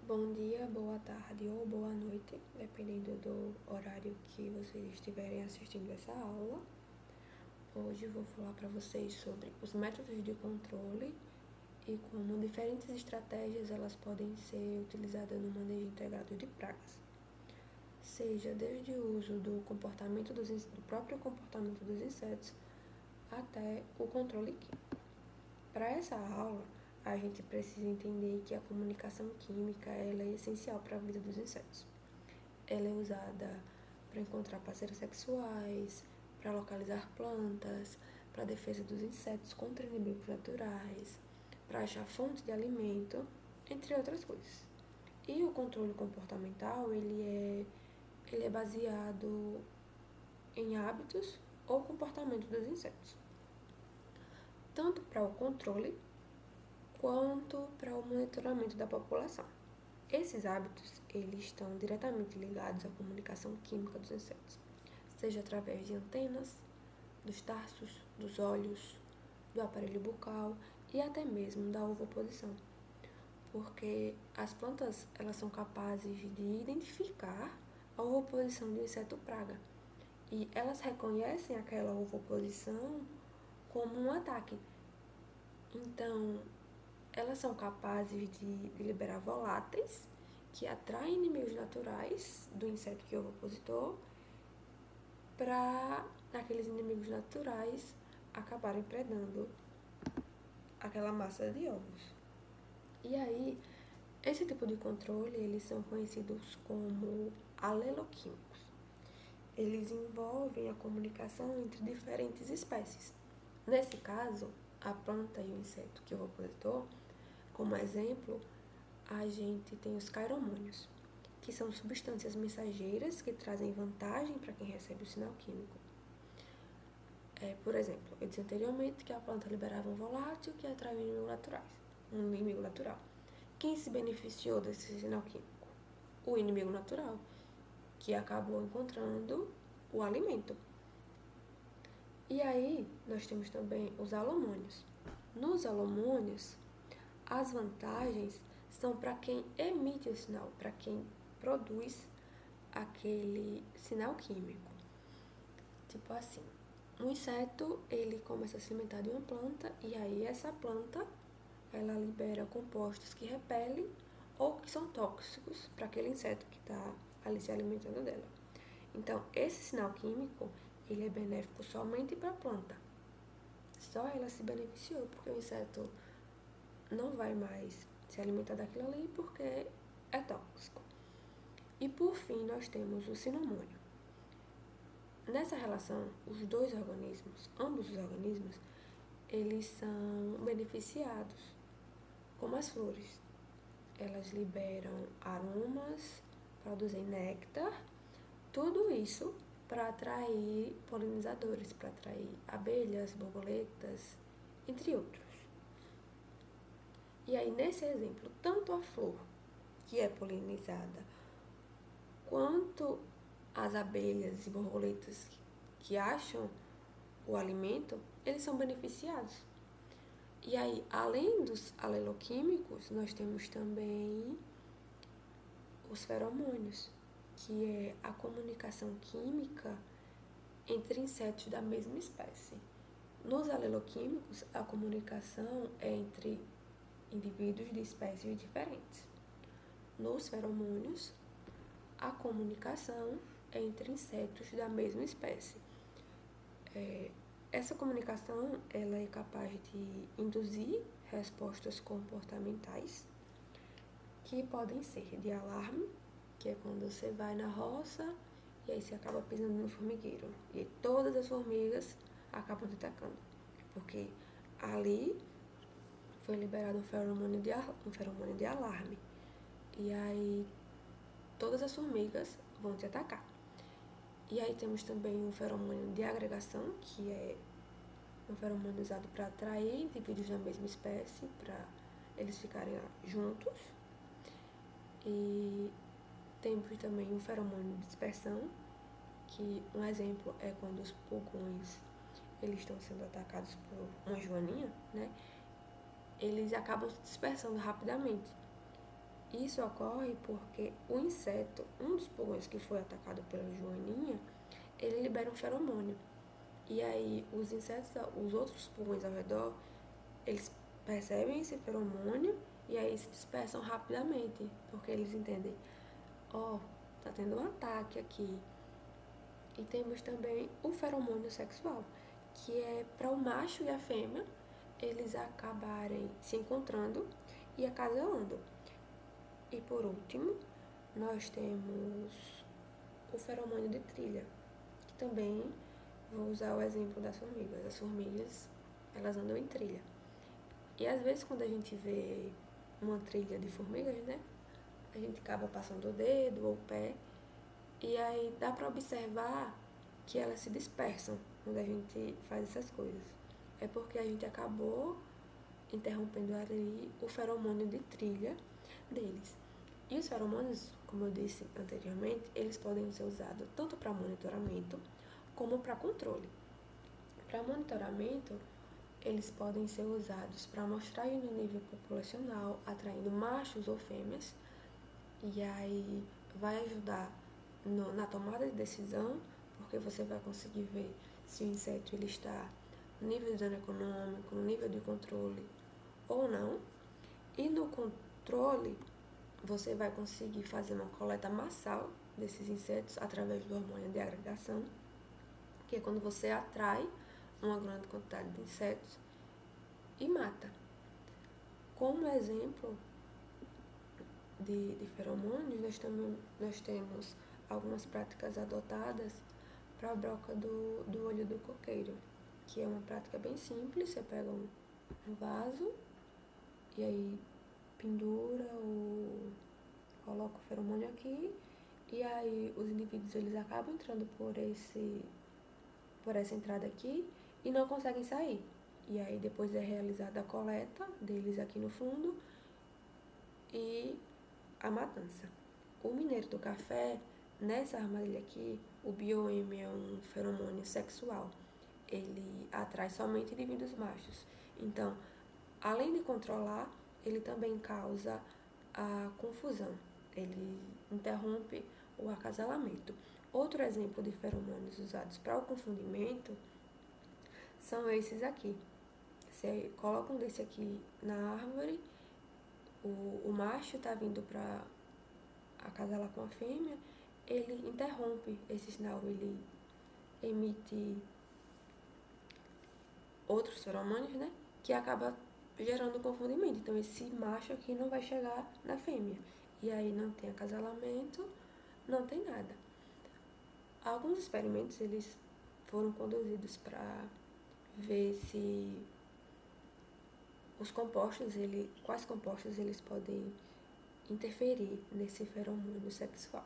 Bom dia, boa tarde ou boa noite, dependendo do horário que vocês estiverem assistindo essa aula. Hoje eu vou falar para vocês sobre os métodos de controle e como diferentes estratégias elas podem ser utilizadas no manejo integrado de pragas. Seja desde o uso do próprio comportamento dos insetos até o controle químico. Para essa aula, a gente precisa entender que a comunicação química ela é essencial para a vida dos insetos. Ela é usada para encontrar parceiros sexuais, para localizar plantas, para a defesa dos insetos contra inimigos naturais, para achar fonte de alimento, entre outras coisas. E o controle comportamental, ele é baseado em hábitos ou comportamento dos insetos, tanto para o controle quanto para o monitoramento da população. Esses hábitos, eles estão diretamente ligados à comunicação química dos insetos, seja através de antenas, dos tarsos, dos olhos, do aparelho bucal e até mesmo da ovoposição, porque as plantas elas são capazes de identificar a ovoposição de um inseto praga e elas reconhecem aquela ovoposição como um ataque. Então, elas são capazes de liberar voláteis que atraem inimigos naturais do inseto que é ovopositor para aqueles inimigos naturais acabarem predando aquela massa de ovos. E aí, esse tipo de controle, eles são conhecidos como aleloquímicos. Eles envolvem a comunicação entre diferentes espécies. Nesse caso, a planta e o inseto que é ovopositor, como exemplo, a gente tem os feromônios, que são substâncias mensageiras que trazem vantagem para quem recebe o sinal químico. Por exemplo, eu disse anteriormente que a planta liberava um volátil que atrai um inimigo natural. Quem se beneficiou desse sinal químico? O inimigo natural, que acabou encontrando o alimento. E aí, nós temos também os alomônios. Nos alomônios, as vantagens são para quem emite o sinal, para quem produz aquele sinal químico. Tipo assim, um inseto, ele começa a se alimentar de uma planta e aí essa planta, ela libera compostos que repelem ou que são tóxicos para aquele inseto que está ali se alimentando dela. Então, esse sinal químico, ele é benéfico somente para a planta. Só ela se beneficiou, porque o inseto não vai mais se alimentar daquilo ali porque é tóxico. E por fim, nós temos o sinomônio. Nessa relação, os dois organismos, ambos os organismos, eles são beneficiados, como as flores. Elas liberam aromas, produzem néctar, tudo isso para atrair polinizadores, para atrair abelhas, borboletas, entre outros. E aí, nesse exemplo, tanto a flor, que é polinizada, quanto as abelhas e borboletas que acham o alimento, eles são beneficiados. E aí, além dos aleloquímicos, nós temos também os feromônios, que é a comunicação química entre insetos da mesma espécie. Nos aleloquímicos, a comunicação é entre indivíduos de espécies diferentes. Nos feromônios, a comunicação é entre insetos da mesma espécie. Essa comunicação ela é capaz de induzir respostas comportamentais que podem ser de alarme, que é quando você vai na roça e aí você acaba pisando no formigueiro e todas as formigas acabam te atacando, porque ali foi liberado um feromônio de alarme e aí todas as formigas vão te atacar. E aí temos também um feromônio de agregação, que é um feromônio usado para atrair indivíduos da mesma espécie, para eles ficarem juntos. E temos também um feromônio de dispersão, que um exemplo é quando os pulgões eles estão sendo atacados por uma joaninha, né? Eles acabam se dispersando rapidamente. Isso ocorre porque o inseto, um dos pulgões que foi atacado pela joaninha, ele libera um feromônio. E aí os insetos, os outros pulgões ao redor, eles percebem esse feromônio e aí se dispersam rapidamente, porque eles entendem, tá tendo um ataque aqui. E temos também o feromônio sexual, que é para o macho e a fêmea eles acabarem se encontrando e acasalando. E por último, nós temos o feromônio de trilha, que também vou usar o exemplo das formigas. As formigas, elas andam em trilha. E às vezes quando a gente vê uma trilha de formigas, né, a gente acaba passando o dedo ou o pé, e aí dá para observar que elas se dispersam quando a gente faz essas coisas. É porque a gente acabou interrompendo ali o feromônio de trilha deles. E os feromônios, como eu disse anteriormente, eles podem ser usados tanto para monitoramento como para controle. Para monitoramento, eles podem ser usados para mostrar no nível populacional, atraindo machos ou fêmeas, e aí vai ajudar na tomada de decisão, porque você vai conseguir ver se o inseto ele está no nível de dano econômico, no nível de controle ou não. E no controle, você vai conseguir fazer uma coleta massal desses insetos através do hormônio de agregação, que é quando você atrai uma grande quantidade de insetos e mata. Como exemplo de feromônios, nós temos algumas práticas adotadas para a broca do olho do coqueiro, que é uma prática bem simples. Você pega um vaso e aí pendura ou coloca o feromônio aqui, e aí os indivíduos eles acabam entrando por essa entrada aqui e não conseguem sair. E aí depois é realizada a coleta deles aqui no fundo e a matança. O mineiro do café, nessa armadilha aqui, o bioM é um feromônio sexual. Ele atrai somente indivíduos machos. Então, além de controlar, ele também causa a confusão. Ele interrompe o acasalamento. Outro exemplo de feromônios usados para o confundimento são esses aqui. Você coloca um desse aqui na árvore, o macho está vindo para acasalar com a fêmea, ele interrompe esse sinal, ele emite outros feromônios, né, que acaba gerando confundimento. Então, esse macho aqui não vai chegar na fêmea. E aí não tem acasalamento, não tem nada. Alguns experimentos, eles foram conduzidos para ver se quais compostos eles podem interferir nesse feromônio sexual.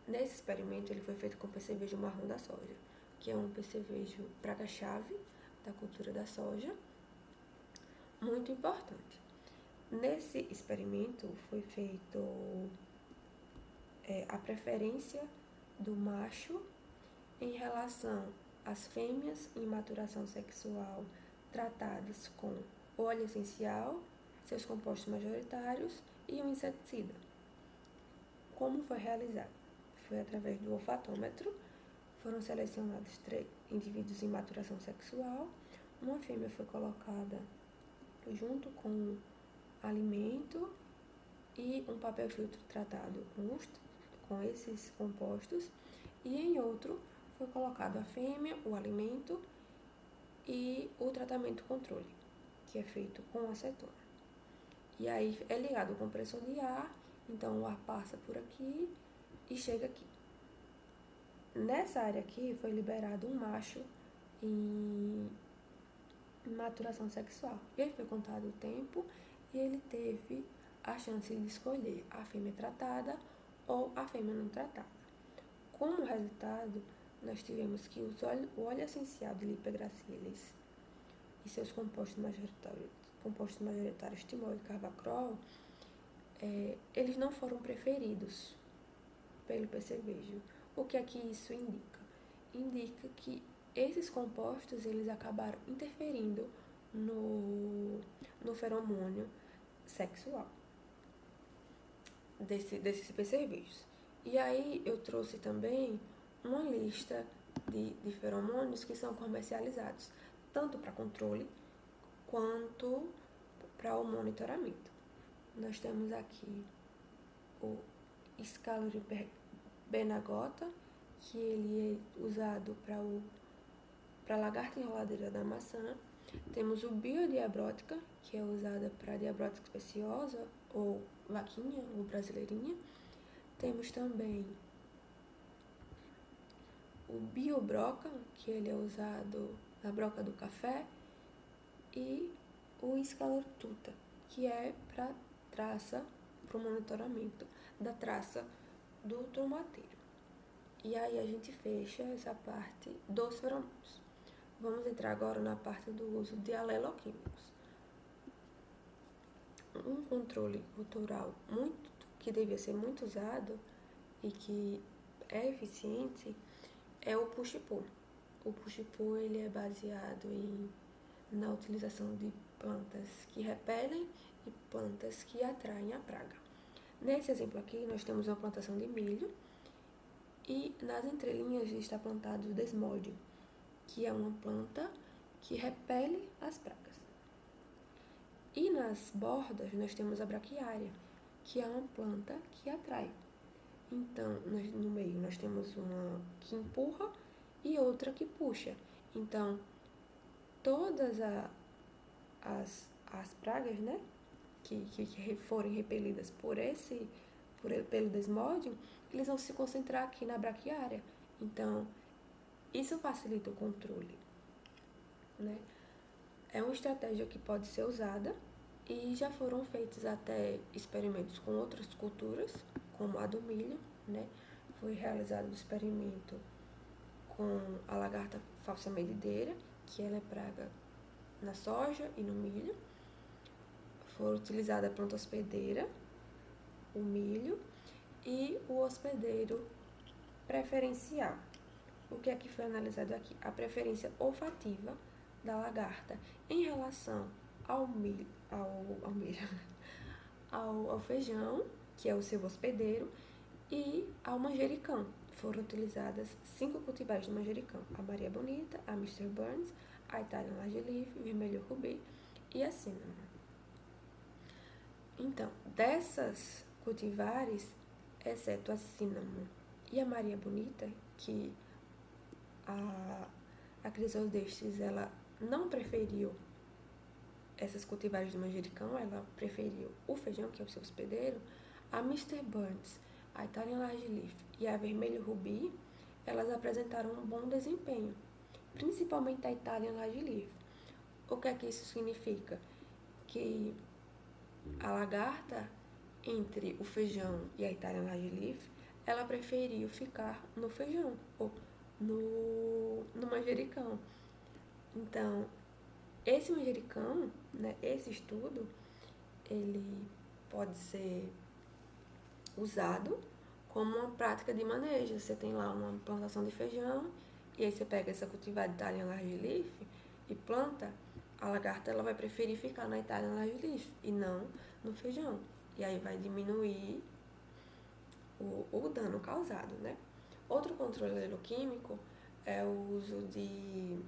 Nesse experimento, ele foi feito com percevejo marrom da soja, que é um percevejo praga-chave da cultura da soja, muito importante. Nesse experimento, foi feito a preferência do macho em relação às fêmeas em maturação sexual tratadas com óleo essencial, seus compostos majoritários e um inseticida. Como foi realizado? Foi através do olfatômetro. Foram selecionados 3 indivíduos em maturação sexual. Uma fêmea foi colocada junto com alimento e um papel filtro tratado com esses compostos. E em outro foi colocado a fêmea, o alimento e o tratamento controle, que é feito com acetona. E aí é ligado o compressor de ar, então o ar passa por aqui e chega aqui. Nessa área aqui foi liberado um macho em maturação sexual. E aí foi contado o tempo e ele teve a chance de escolher a fêmea tratada ou a fêmea não tratada. Como resultado, nós tivemos que o óleo essencial de Lipegracilis e seus compostos majoritários timol e carvacrol, eles não foram preferidos pelo percevejo. O que é que isso indica? Indica que esses compostos eles acabaram interferindo no feromônio sexual. desses percevejos. E aí eu trouxe também uma lista de feromônios que são comercializados, tanto para controle quanto para o monitoramento. Nós temos aqui o Scaluribergota, que ele é usado para lagarta enroladeira da maçã. Temos o Biodiabrótica, que é usada para diabrótica especiosa, ou vaquinha, ou brasileirinha. Temos também o Biobroca, que ele é usado na broca do café, e o Scalortuta, que é para traça, para o monitoramento da traça do tomateiro. E aí a gente fecha essa parte dos feromônios. Vamos entrar agora na parte do uso de aleloquímicos. Um controle cultural que devia ser muito usado e que é eficiente é o push-pull. O push-pull ele é baseado na utilização de plantas que repelem e plantas que atraem a praga. Nesse exemplo aqui, nós temos uma plantação de milho e nas entrelinhas está plantado o desmódio, que é uma planta que repele as pragas. E nas bordas nós temos a braquiária, que é uma planta que atrai. Então, no meio nós temos uma que empurra e outra que puxa. Então, todas as pragas, né, que forem repelidas pelo desmódio, eles vão se concentrar aqui na braquiária. Então, isso facilita o controle, né? É uma estratégia que pode ser usada e já foram feitos até experimentos com outras culturas, como a do milho, né? Foi realizado um experimento com a lagarta falsa medideira, que ela é praga na soja e no milho. Foi utilizada a planta hospedeira, o milho e o hospedeiro preferencial. O que é que foi analisado aqui? A preferência olfativa da lagarta em relação ao milho, ao feijão, que é o seu hospedeiro, e ao manjericão. Foram utilizadas 5 cultivares de manjericão: a Maria Bonita, a Mr. Burns, a Italian Large Leaf, vermelho rubi e a cinnamon. Então, dessas cultivares, exceto a cinnamon e a Maria Bonita, que a Crisaldestes, ela não preferiu essas cultivares de manjericão, ela preferiu o feijão, que é o seu hospedeiro. A Mr. Burns, a Italian Large Leaf e a vermelho rubi, elas apresentaram um bom desempenho, principalmente a Italian Large Leaf. O que é que isso significa? Que a lagarta, entre o feijão e a Italian Large Leaf, ela preferiu ficar no feijão, ou no manjericão. Então, esse manjericão, né, esse estudo, ele pode ser usado como uma prática de manejo. Você tem lá uma plantação de feijão, e aí você pega essa cultivar de Italian Large Leaf e planta. A lagarta ela vai preferir ficar na Italian Large Leaf e não no feijão. E aí vai diminuir o dano causado, né? Outro controle aleloquímico é o uso de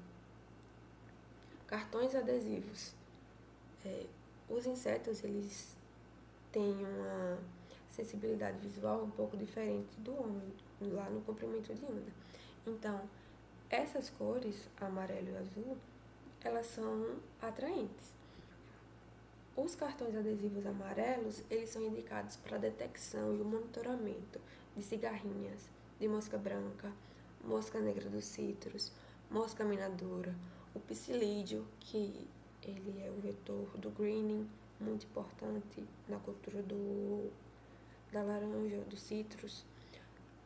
cartões adesivos. Os insetos, eles têm uma sensibilidade visual um pouco diferente do homem, lá no comprimento de onda. Então, essas cores, amarelo e azul, elas são atraentes. Os cartões adesivos amarelos, eles são indicados para a detecção e o monitoramento de cigarrinhas, de mosca branca, mosca negra dos citros, mosca minadora, o psilídeo, que ele é o vetor do greening, muito importante na cultura da laranja, dos citros.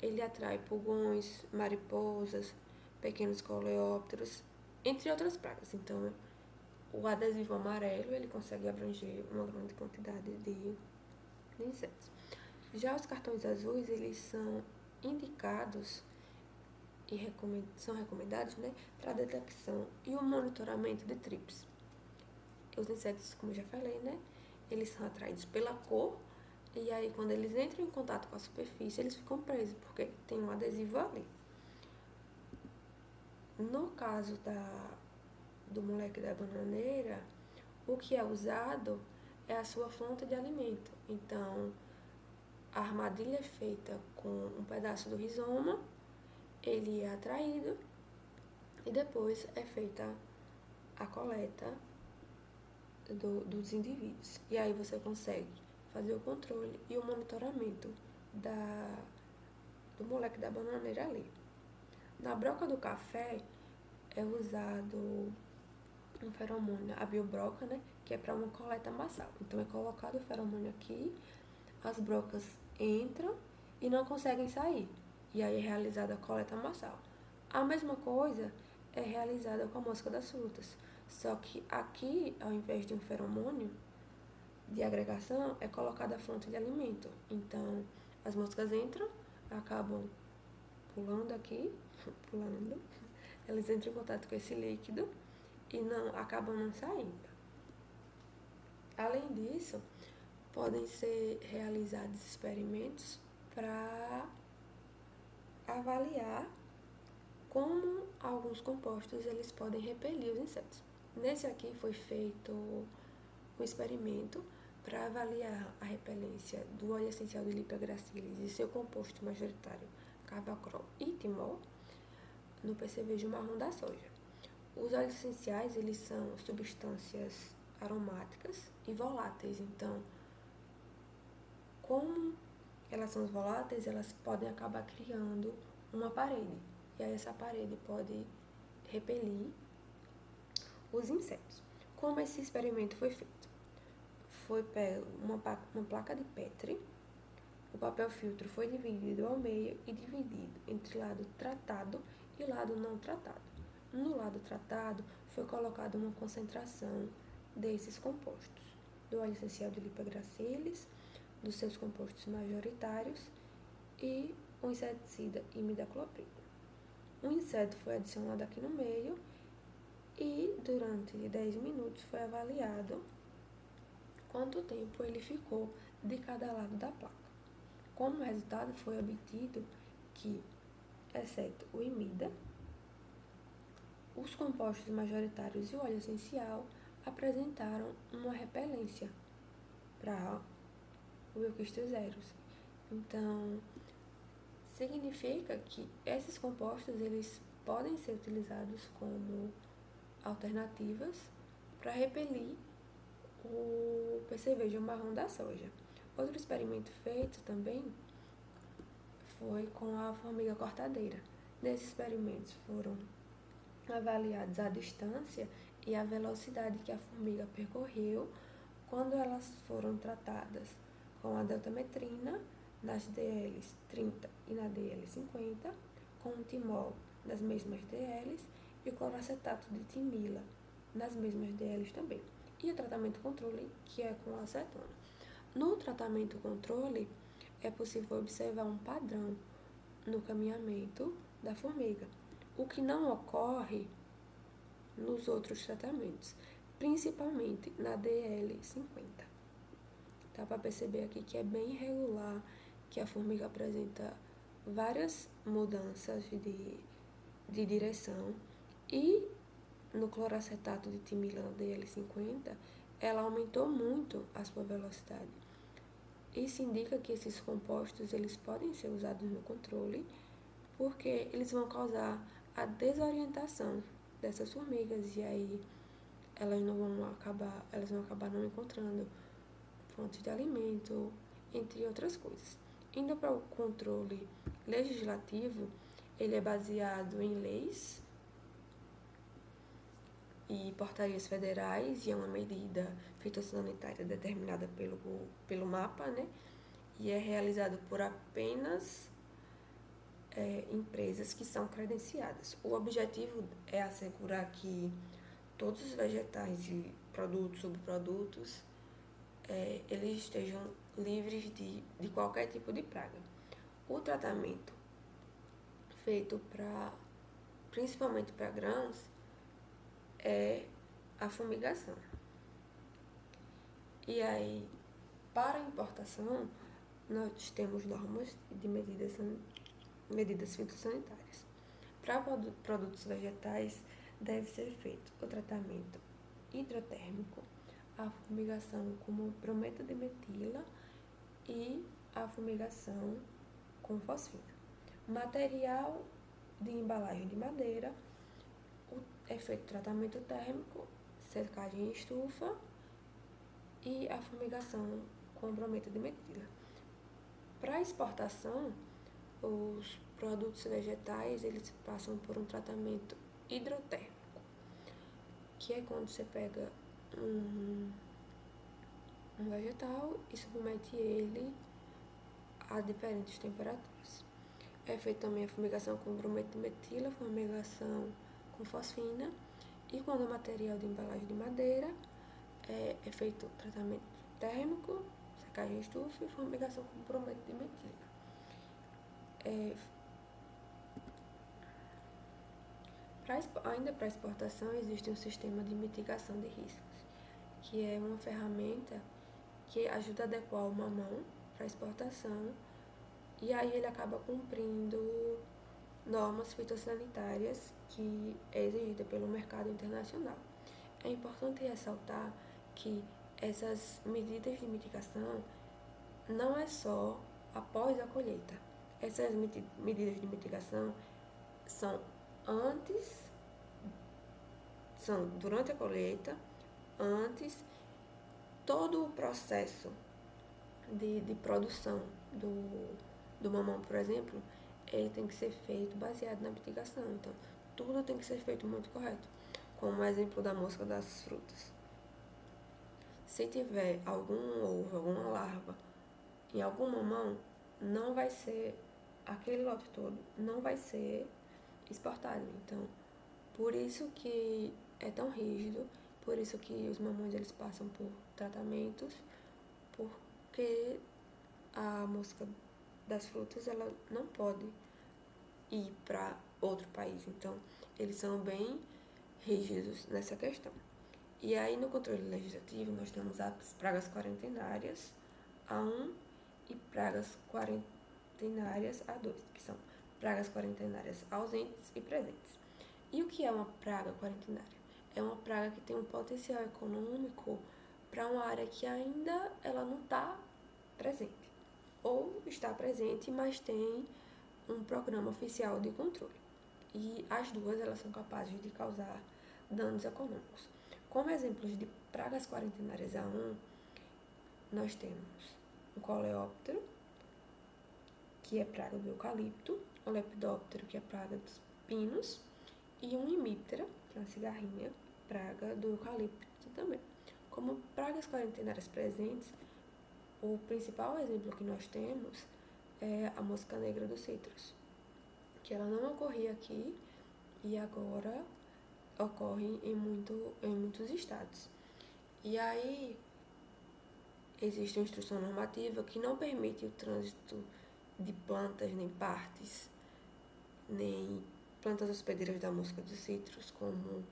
Ele atrai pulgões, mariposas, pequenos coleópteros, entre outras pragas. Então, o adesivo amarelo, ele consegue abranger uma grande quantidade de insetos. Já os cartões azuis, eles são indicados e são recomendados, né, para a detecção e o monitoramento de trips. Os insetos, como eu já falei, né, eles são atraídos pela cor E aí, quando eles entram em contato com a superfície, eles ficam presos, porque tem um adesivo ali. No caso do moleque da bananeira, o que é usado é a sua fonte de alimento. Então, a armadilha é feita com um pedaço do rizoma, ele é atraído e depois é feita a coleta dos indivíduos. E aí você consegue fazer o controle e o monitoramento do moleque da bananeira ali. Na broca do café é usado um feromônio, a biobroca, né, que é para uma coleta massal. Então é colocado o feromônio aqui, as brocas entram e não conseguem sair. E aí é realizada a coleta massal. A mesma coisa é realizada com a mosca das frutas. Só que aqui, ao invés de um feromônio de agregação, é colocada a fonte de alimento. Então, as moscas entram, acabam pulando aqui, pulando, elas entram em contato com esse líquido e acabam não saindo. Além disso, podem ser realizados experimentos para avaliar como alguns compostos eles podem repelir os insetos. Nesse aqui foi feito um experimento para avaliar a repelência do óleo essencial de Lipa gracilis e seu composto majoritário, carbacrol e timol, no percevejo marrom da soja. Os óleos essenciais, eles são substâncias aromáticas e voláteis, então, como elas são voláteis, elas podem acabar criando uma parede, e aí essa parede pode repelir os insetos. Como esse experimento foi feito? Foi pego uma placa de Petri, o papel filtro foi dividido ao meio e dividido entre lado tratado e lado não tratado. No lado tratado foi colocada uma concentração desses compostos, do óleo essencial de Lipa gracilis, dos seus compostos majoritários e o inseticida imidacloprid. Um inseto foi adicionado aqui no meio e durante 10 minutos foi avaliado quanto tempo ele ficou de cada lado da placa. Como resultado foi obtido que, exceto o imida, os compostos majoritários e o óleo essencial apresentaram uma repelência para o Euquistioseros. Então, significa que esses compostos eles podem ser utilizados como alternativas para repelir o percevejo marrom da soja. Outro experimento feito também foi com a formiga cortadeira. Nesses experimentos foram avaliados a distância e a velocidade que a formiga percorreu quando elas foram tratadas com a deltametrina nas DLs 30 e na DL 50, com o timol nas mesmas DLs e o cloracetato de timila nas mesmas DLs também. E o tratamento controle, que é com acetona. No tratamento controle, é possível observar um padrão no caminhamento da formiga, o que não ocorre nos outros tratamentos, principalmente na DL50. Dá para perceber aqui que é bem irregular, que a formiga apresenta várias mudanças de direção e no cloracetato de timila na DL50, ela aumentou muito a sua velocidade. Isso indica que esses compostos eles podem ser usados no controle, porque eles vão causar a desorientação dessas formigas e aí elas vão acabar não encontrando fontes de alimento, entre outras coisas. Indo para o controle legislativo, ele é baseado em leis e portarias federais e é uma medida fitossanitária determinada pelo MAPA, né? E é realizado por apenas empresas que são credenciadas. O objetivo é assegurar que todos os vegetais e produtos, subprodutos, eles estejam livres de qualquer tipo de praga. O tratamento feito principalmente para grãos é a fumigação. E aí, para a importação, nós temos normas de medidas fitossanitárias. Para produtos vegetais, deve ser feito o tratamento hidrotérmico, a fumigação com brometo de metila e a fumigação com fosfina. Material de embalagem de madeira, é feito tratamento térmico, secagem em estufa e a fumigação com brometo de metila. Para exportação, os produtos vegetais, eles passam por um tratamento hidrotérmico, que é quando você pega um vegetal e submete ele a diferentes temperaturas. É feita também a fumigação com brometo de metila, fumigação com fosfina, e quando é material de embalagem de madeira, é feito tratamento térmico, secagem em estufa e fumigação com brometo de metila. Ainda para exportação, existe um sistema de mitigação de riscos, que é uma ferramenta que ajuda a adequar o mamão para exportação, e aí ele acaba cumprindo normas fitossanitárias que é exigida pelo mercado internacional. É importante ressaltar que essas medidas de mitigação não é só após a colheita. Essas medidas de mitigação são durante a colheita, antes, todo o processo de produção do mamão, por exemplo, ele tem que ser feito baseado na mitigação. Então, tudo tem que ser feito muito correto. Como o exemplo da mosca das frutas. Se tiver algum ovo, alguma larva em algum mamão, não vai ser, aquele lote todo não vai ser exportado. Então, por isso que é tão rígido, por isso que os mamões eles passam por tratamentos, porque a mosca das frutas ela não pode ir para outro país. Então, eles são bem rígidos nessa questão. E aí, no controle legislativo, nós temos as pragas quarentenárias A1 e pragas quarentenárias A2, que são pragas quarentenárias ausentes e presentes. E o que é uma praga quarentenária? É uma praga que tem um potencial econômico para uma área que ainda ela não está presente. Ou está presente, mas tem um programa oficial de controle. E as duas elas são capazes de causar danos econômicos. Como exemplos de pragas quarentenárias A1, nós temos o coleóptero, que é praga do eucalipto, o lepidóptero, que é praga dos pinos, e um hemíptera, que é uma cigarrinha, praga do eucalipto também. Como pragas quarentenárias presentes, o principal exemplo que nós temos é a mosca negra dos citros, que ela não ocorria aqui e agora ocorre em muitos estados. E aí existe uma instrução normativa que não permite o trânsito de plantas, nem partes, nem plantas hospedeiras da mosca dos citros, como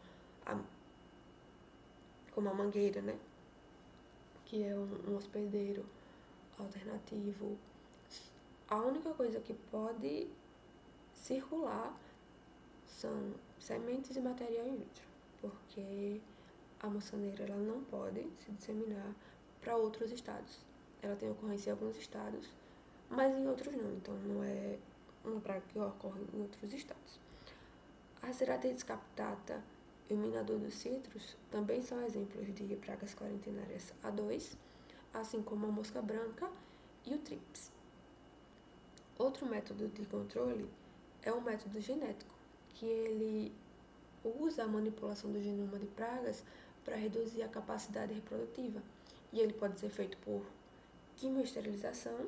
a mangueira, né? Que é um hospedeiro alternativo. A única coisa que pode circular são sementes e material in vitro, porque a mosca negra ela não pode se disseminar para outros estados. Ela tem ocorrência em alguns estados, mas em outros não. Então, não é uma praga que ocorre em outros estados. A Cerathites captata e o minador dos citros também são exemplos de pragas quarentenárias A2, assim como a mosca branca e o trips. Outro método de controle é o método genético, que ele usa a manipulação do genoma de pragas para reduzir a capacidade reprodutiva. E ele pode ser feito por quimioesterilização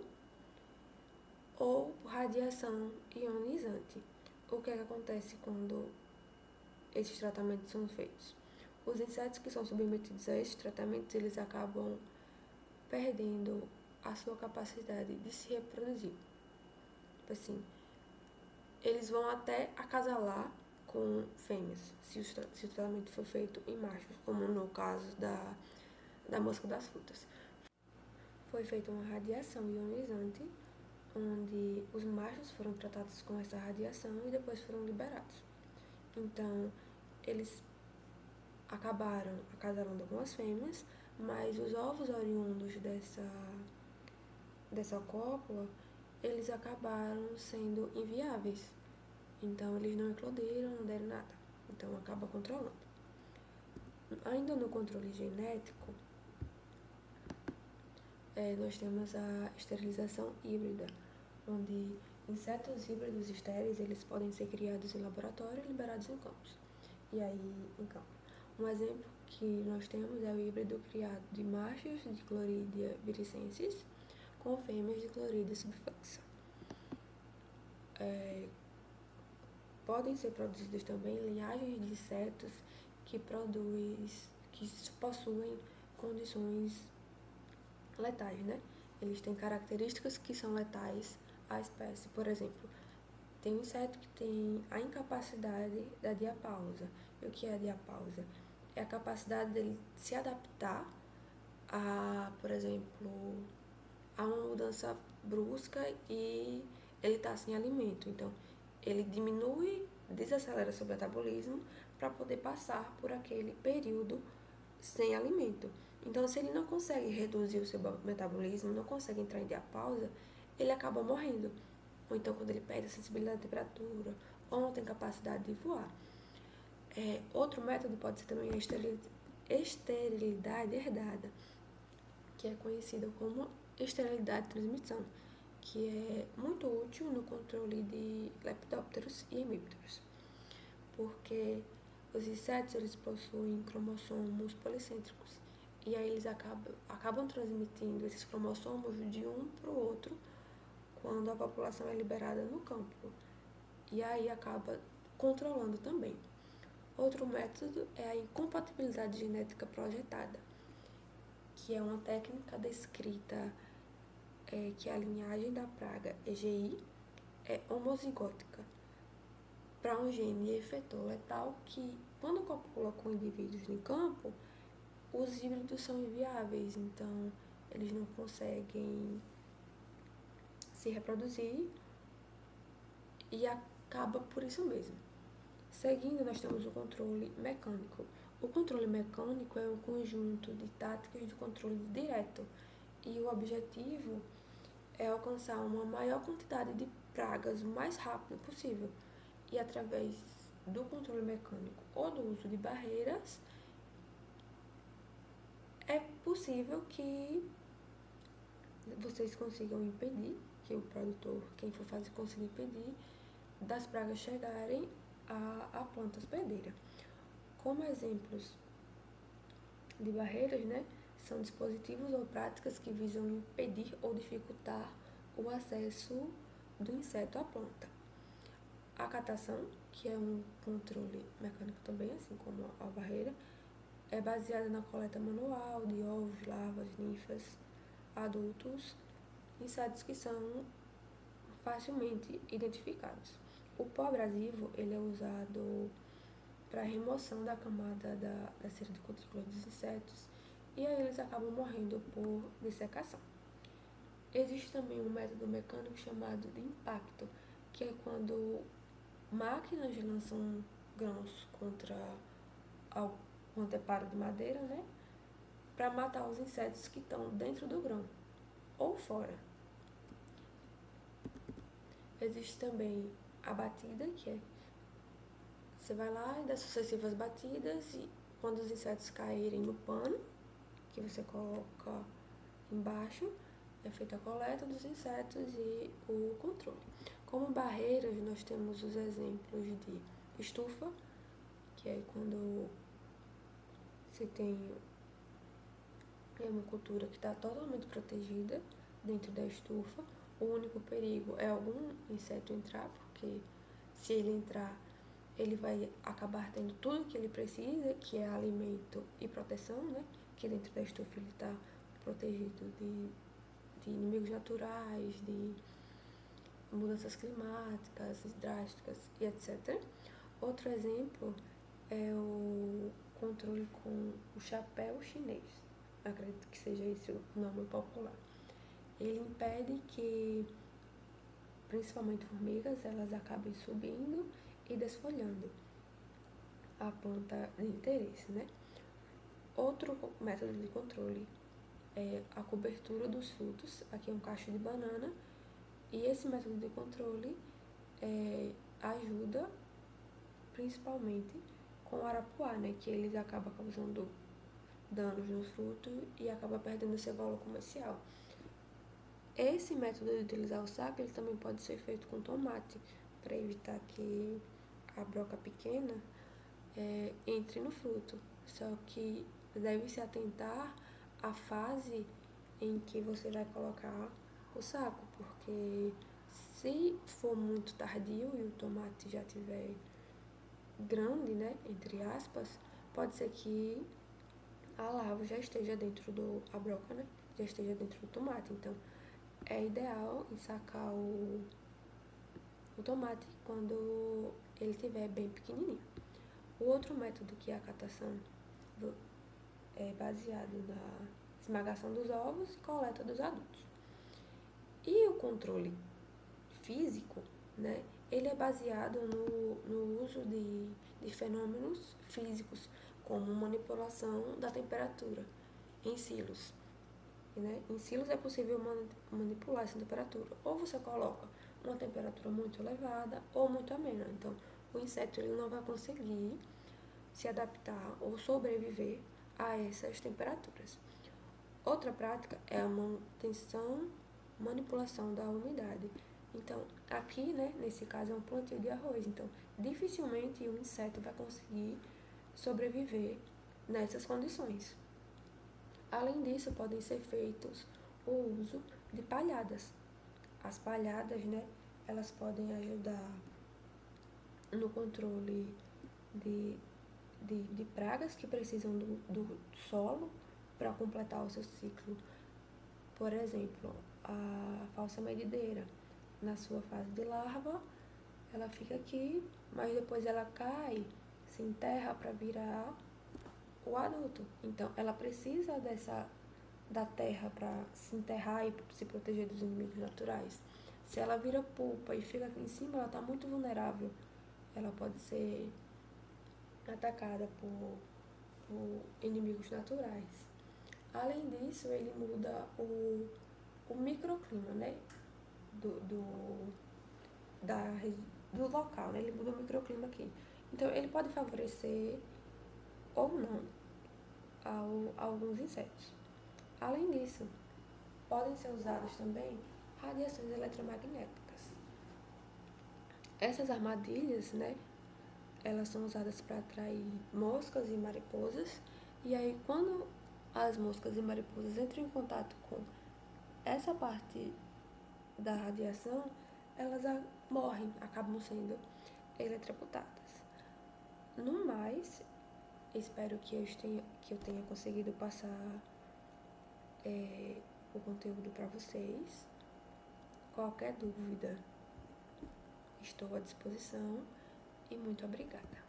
ou por radiação ionizante. O que é que acontece quando esses tratamentos são feitos? Os insetos que são submetidos a esses tratamentos, eles acabam perdendo a sua capacidade de se reproduzir. Tipo assim, eles vão até acasalar com fêmeas, se o tratamento for feito em machos, como no caso da mosca das frutas. foi feita uma radiação ionizante, onde os machos foram tratados com essa radiação e depois foram liberados. Então, eles acabaram acasalando com as fêmeas, mas os ovos oriundos dessa cópula, eles acabaram sendo inviáveis. Então, eles não eclodiram, não deram nada. Então, acaba controlando. Ainda no controle genético, nós temos a esterilização híbrida, onde insetos híbridos estéreis, eles podem ser criados em laboratório e liberados em campos. E aí, em campo. Um exemplo que nós temos é o híbrido criado de machos de Chloridia virescens com fêmeas de Chloridia subflexa. Podem ser produzidas também linhagens de insetos que possuem condições letais, né? Eles têm características que são letais à espécie. Por exemplo, tem um inseto que tem a incapacidade da diapausa. E o que é a diapausa? É a capacidade dele se adaptar a, por exemplo, a uma mudança brusca e ele está sem alimento. Então, ele desacelera seu metabolismo para poder passar por aquele período sem alimento. Então, se ele não consegue reduzir o seu metabolismo, não consegue entrar em diapausa, ele acaba morrendo. Ou então, quando ele perde a sensibilidade à temperatura, ou não tem capacidade de voar. Outro método pode ser também a esterilidade herdada, que é conhecida como esterilidade de transmissão, que é muito útil no controle de lepidópteros e hemípteros, porque os insetos eles possuem cromossomos policêntricos e aí eles acabam transmitindo esses cromossomos de um para o outro quando a população é liberada no campo, e aí acaba controlando também. Outro método é a incompatibilidade genética projetada, que é uma técnica descrita que a linhagem da praga EGI é homozigótica para um gene efetor letal que, quando copula com indivíduos em campo, os híbridos são inviáveis, então eles não conseguem se reproduzir e acaba por isso mesmo. Seguindo, nós temos o controle mecânico. O controle mecânico é um conjunto de táticas de controle direto e o objetivo é alcançar uma maior quantidade de pragas o mais rápido possível. E através do controle mecânico ou do uso de barreiras, é possível que vocês consigam impedir, que o produtor, quem for fazer, consiga impedir das pragas chegarem à planta hospedeira. Como exemplos de barreiras, né, são dispositivos ou práticas que visam impedir ou dificultar o acesso do inseto à planta. A catação, que é um controle mecânico também, assim como a barreira, é baseada na coleta manual de ovos, larvas, ninfas, adultos, insetos que são facilmente identificados. O pó abrasivo ele é usado para remoção da camada da cera de cutícula dos insetos e aí eles acabam morrendo por dessecação. Existe também um método mecânico chamado de impacto, que é quando máquinas lançam grãos contra um anteparo de madeira, né, para matar os insetos que estão dentro do grão ou fora. Existe também a batida, que é você vai lá e dá sucessivas batidas e quando os insetos caírem no pano, que você coloca embaixo, é feita a coleta dos insetos e o controle. Como barreiras, nós temos os exemplos de estufa, que é quando você tem uma cultura que está totalmente protegida dentro da estufa. O único perigo é algum inseto entrar, porque se ele entrar, ele vai acabar tendo tudo que ele precisa, que é alimento e proteção, né? Que dentro da estufa ele está protegido de inimigos naturais, de mudanças climáticas drásticas e etc. Outro exemplo é o controle com o chapéu chinês. Acredito que seja esse o nome popular. Ele impede que, principalmente formigas, elas acabem subindo e desfolhando a planta de interesse, né? Outro método de controle é a cobertura dos frutos. Aqui é um cacho de banana. E esse método de controle ajuda principalmente com o arapuá, né? Que eles acabam causando danos no fruto e acaba perdendo seu valor comercial. Esse método de utilizar o saco, ele também pode ser feito com tomate, para evitar que a broca pequena entre no fruto. Só que deve se atentar à fase em que você vai colocar o saco, porque se for muito tardio e o tomate já tiver grande, né, entre aspas, pode ser que a larva já esteja dentro a broca, né, já esteja dentro do tomate. Então, é ideal ensacar o tomate quando ele estiver bem pequenininho. O outro método, que é a catação, é baseado na esmagação dos ovos e coleta dos adultos. E o controle físico, né, ele é baseado no uso de fenômenos físicos, como manipulação da temperatura em silos. Né? Em silos é possível manipular essa temperatura. Ou você coloca uma temperatura muito elevada ou muito amena. Então, o inseto ele não vai conseguir se adaptar ou sobreviver a essas temperaturas. Outra prática é a manipulação da umidade. Então, aqui, né, nesse caso, é um plantio de arroz. Então, dificilmente o inseto vai conseguir sobreviver nessas condições. Além disso, podem ser feitos o uso de palhadas. As palhadas, né, elas podem ajudar no controle de pragas que precisam do solo para completar o seu ciclo. Por exemplo, a falsa medideira, na sua fase de larva, ela fica aqui, mas depois ela cai, se enterra para virar o adulto. Então, ela precisa da terra para se enterrar e se proteger dos inimigos naturais. Se ela vira polpa e fica aqui em cima, ela está muito vulnerável. Ela pode ser atacada por inimigos naturais. Além disso, ele muda o microclima, né? Do local, né? Ele muda o microclima aqui. Então, ele pode favorecer ou não a alguns insetos. Além disso, podem ser usadas também radiações eletromagnéticas. Essas armadilhas, né? Elas são usadas para atrair moscas e mariposas. E aí, quando as moscas e mariposas entram em contato com essa parte da radiação, elas morrem, acabam sendo eletrocutadas. No mais, espero que eu tenha conseguido passar o conteúdo para vocês. Qualquer dúvida, estou à disposição e muito obrigada.